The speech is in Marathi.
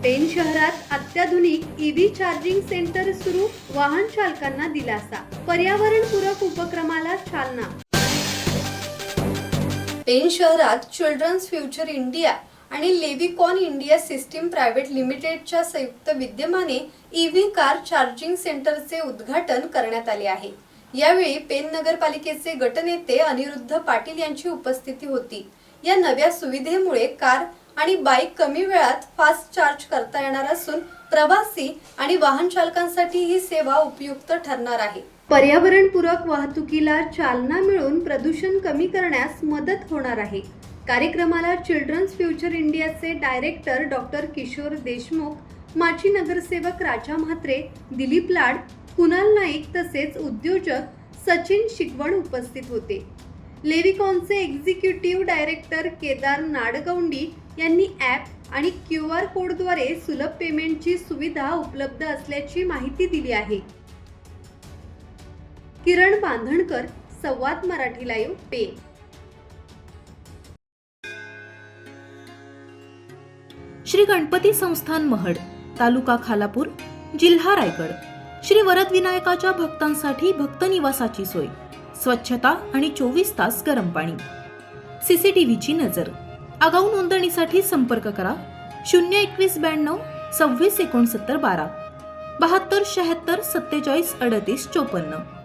पेण शहरात अत्याधुनिक ईव्ही चार्जिंग सेंटर सुरू, वाहन चालकांना दिलासा, पर्यावरणपूरक उपक्रमाला चालना। पेण शहरात चिल्ड्रन्स फ्युचर इंडिया आणि लेव्हिकॉन इंडिया सिस्टीम प्रायव्हेट लिमिटेडच्या संयुक्त विद्यमाने ईव्ही कार चार्जिंग सेंटरचे उद्घाटन करण्यात आले आहे। यावेळी पेण नगरपालिकेचे गटनेते अनिरुद्ध पाटील यांची उपस्थिती होती। या नव्या सुविधेमुळे कार आणि बाईक कमी वेळात फास्ट चार्ज करता येणार असून प्रवासी आणि वाहन चालकांसाठी ही सेवा उपयुक्त ठरणार आहे। पर्यावरणपूरक वाहतुकीला चालना मिळून प्रदूषण कमी करण्यास मदत होणार आहे। कार्यक्रमाला चिल्ड्रन्स फ्युचर इंडियाचे डायरेक्टर डॉक्टर किशोर देशमुख, माजी नगरसेवक राजा म्हात्रे, दिलीप लाड, कुणाल नाईक तसेच उद्योजक सचिन शिकवण उपस्थित होते। लेव्हिकॉनचे एक्झिक्युटिव्ह डायरेक्टर केदार नाडगौंडी यांनी ॲप आणि QR कोडद्वारे सुलभ पेमेंटची सुविधा उपलब्ध असल्याची माहिती दिली आहे। किरण बांधणकर, संवाद मराठी लाईव्ह, पेण। श्री गणपती संस्थान महड, तालुका खालापूर, जिल्हा रायगड। श्री वरद विनायकाच्या भक्तांसाठी भक्त निवासाची सोय, स्वच्छता आणि 24 तास गरम पाणी, CCTVची नजर। आगाऊ नोंदणीसाठी संपर्क करा 02192 26 69 12 72 76 47 38 54।